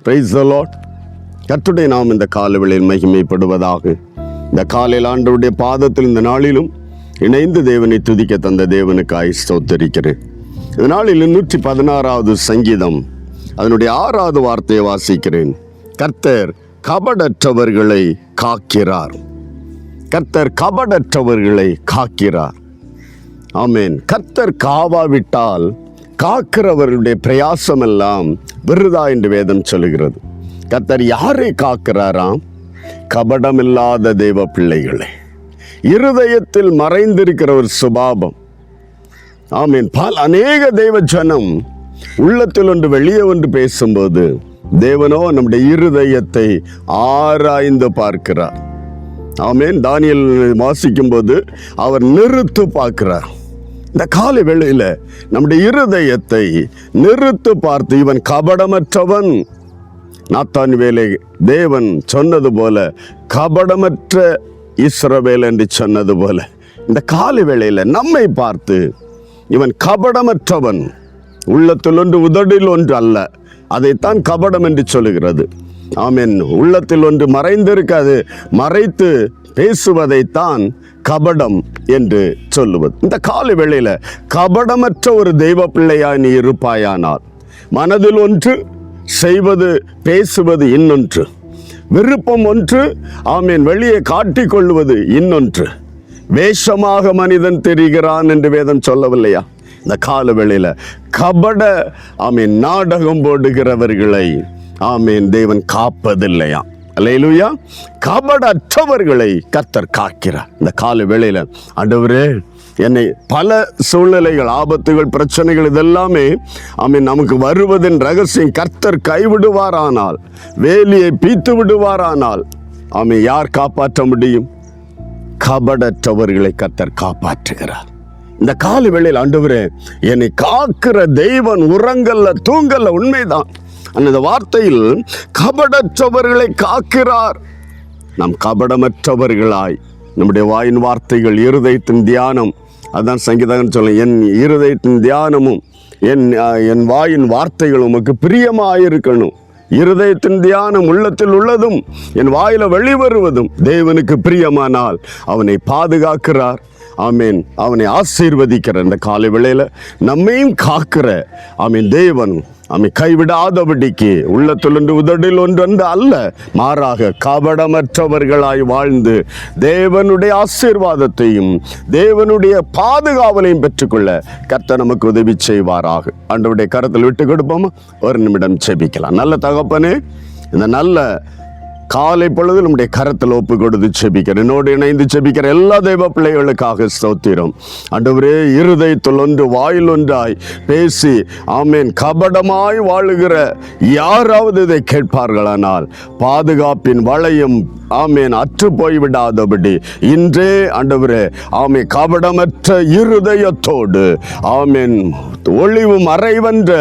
Praise the Lord. கர்த்தருடைய நாம் இந்த காலவேளையில் மகிமைப்படுவதாக. இந்த காலையில் ஆண்டவருடைய பாதத்தில் இந்த நாளிலும் இணைந்து தேவனை துதிக்க தந்த தேவனுக்காய் ஸ்தோத்திரிக்கிறேன். இந்த நாளில் 116வது சங்கீதம் அதனுடைய 6வது வார்த்தையை வாசிக்கிறேன். கர்த்தர் கபடற்றவர்களை காக்கிறார். கர்த்தர் கபடற்றவர்களை காக்கிறார். ஆமென். கர்த்தர் காவாவிட்டால் காக்கிறவர்களுடைய பிரயாசம் எல்லாம் விருதா என்று வேதம் சொல்லுகிறது. கர்த்தர் யாரை காக்கிறாராம்? கபடமில்லாத தேவ பிள்ளைகளை. இருதயத்தில் மறைந்திருக்கிற ஒரு சுபாவம். ஆமீன். அநேக தேவ ஜனம் உள்ளத்தில் ஒன்று வெளியே ஒன்று பேசும்போது தேவனோ நம்முடைய இருதயத்தை ஆராய்ந்து பார்க்கிறார். ஆமீன். தானியேல் வாசிக்கும் போது அவர் நிறுத்து பார்க்கிறார். இந்த காலை வேளையில நம்முடைய இருதயத்தை நிறுத்து பார்த்து இவன் கபடமற்றவன். நாத்தான்வேலை தேவன் சொன்னது போல கபடமற்ற இஸ்ரவேல் என்று சொன்னது போல இந்த காலை வேளையில நம்மை பார்த்து இவன் கபடமற்றவன், உள்ளத்தில் ஒன்று உதடில் ஒன்று அல்ல, அதைத்தான் கபடம் என்று சொல்லுகிறது. ஆமென். உள்ளத்தில் ஒன்று மறைந்திருக்காது, மறைத்து பேசுவதைத்தான் கபடம் என்று சொல்லுவது. இந்த காலை வேளையில கபடமற்ற ஒரு தெய்வ பிள்ளையாய் நீ இருப்பாயானால், மனதில் ஒன்று, செய்வது பேசுவது இன்னொன்று, விருப்பம் ஒன்று, ஆமீன், வெளியே காட்டிக்கொள்வது இன்னொன்று. வேஷமாக மனிதன் தெரிகிறான் என்று வேதம் சொல்லவில்லையா? இந்த கால வேளையில கபட ஆமீன் நாடகம் போடுகிறவர்களை ஆமீன் தேவன் காப்பதில்லையா? அல்லேலூயா. கபடற்றவர்களை கர்த்தர் காக்கிறார். இந்த கால வேளையில ஆண்டவரே என்னை பல சூழ்நிலைகள், ஆபத்துகள், பிரச்சனைகள் இதெல்லாமே ஆமீன் நமக்கு வருவதின் ரகசியம் கர்த்தர் கைவிடுவாரானால், வேலியை பீத்து விடுவாரானால் ஆமீன் யார் காப்பாற்ற முடியும்? கபடற்றவர்களை கர்த்தர் காப்பாற்றுகிறார். இந்த கால வேளையில் ஆண்டவரே என்னை காக்கிற தெய்வன் உறங்கல்ல தூங்கல்ல. உண்மைதான். அந்த வார்த்தையில் கபடற்றவர்களை காக்கிறார். நாம் கபடமற்றவர்களாய் நம்முடைய வாயின் வார்த்தைகள், இருதயத்தின் தியானம், அதான் சங்கீதகன் சொல்ல, என் இருதயத்தின் தியானமும் என் வாயின் வார்த்தைகள் உமக்கு பிரியமாயிருக்கணும். இருதயத்தின் தியானம் உள்ளத்தில் உள்ளதும் என் வாயில வெளிவருவதும் தேவனுக்கு பிரியமானால் அவனை பாதுகாக்கிறார். ஆமீன். அவனை ஆசீர்வதிக்கிற இந்த காலை வேளையில நம்மையும் காக்கிற ஆமீன் தேவன் ஆமீன் கைவிடாதபடிக்கு உள்ளத்தில் ஒன்று உதடில் ஒன்று அல்ல, மாறாக கபடமற்றவர்களாய் வாழ்ந்து தேவனுடைய ஆசீர்வாதத்தையும் தேவனுடைய பாதுகாவலையும் பெற்றுக்கொள்ள கர்த்தர் நமக்கு உதவி செய்வாராக. ஆண்டவருடைய கரத்தில் விட்டு கொடுப்போமா? ஒரு நிமிடம் ஜெபிக்கலாம். நல்ல தகப்பனே, இந்த நல்ல காலை பொழுது நம்முடைய கரத்தில் ஒப்பு கொடுத்து செபிக்கிறேன். என்னோடு இணைந்து செபிக்கிற எல்லா தெய்வ பிள்ளைகளுக்காக ஸ்தோத்திரம். ஆண்டவரே, இருதயத்தில் ஒன்று வாயில் ஒன்றாய் பேசி ஆமேன் கபடமாய் வாழுகிற யாராவது இதை கேட்பார்களானால் பாதுகாப்பின் வளையம் ஆமேன் அற்று போய்விடாதபடி இன்றே ஆண்டவரே ஆமே கபடமற்ற இருதயத்தோடு ஆமேன் ஒளிவு மறைவென்ற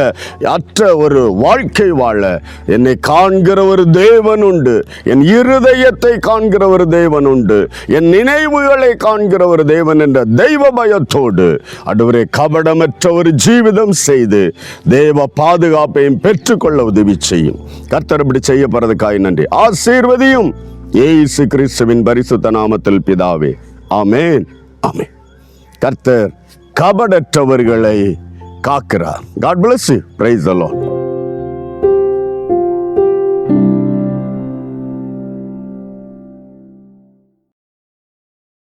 அற்ற ஒரு வாழ்க்கை வாழ என்னை காண்கிற ஒரு தேவன் உண்டு, என் இருதயத்தை காண்கிற ஒரு தேவன் உண்டு, என் நினைவுகளை காண்கிற ஒரு தேவன் என்ற தெய்வ பயத்தோடு ஆண்டவரே கபடமற்ற ஒரு ஜீவிதம் செய்து தேவ பாதுகாப்பையும் பெற்றுக்கொள்ள உதவி செய்யும். கர்த்தர் இப்படி செய்யப்படுறதுக்காய் நன்றி. ஆசீர்வதியும் இயேசு கிறிஸ்துவின் பரிசுத்த நாமத்தில் பிதாவே. ஆமென். ஆமென். கர்த்தர் கபடற்றவர்களை காக்கிறார். God bless you. Praise the Lord.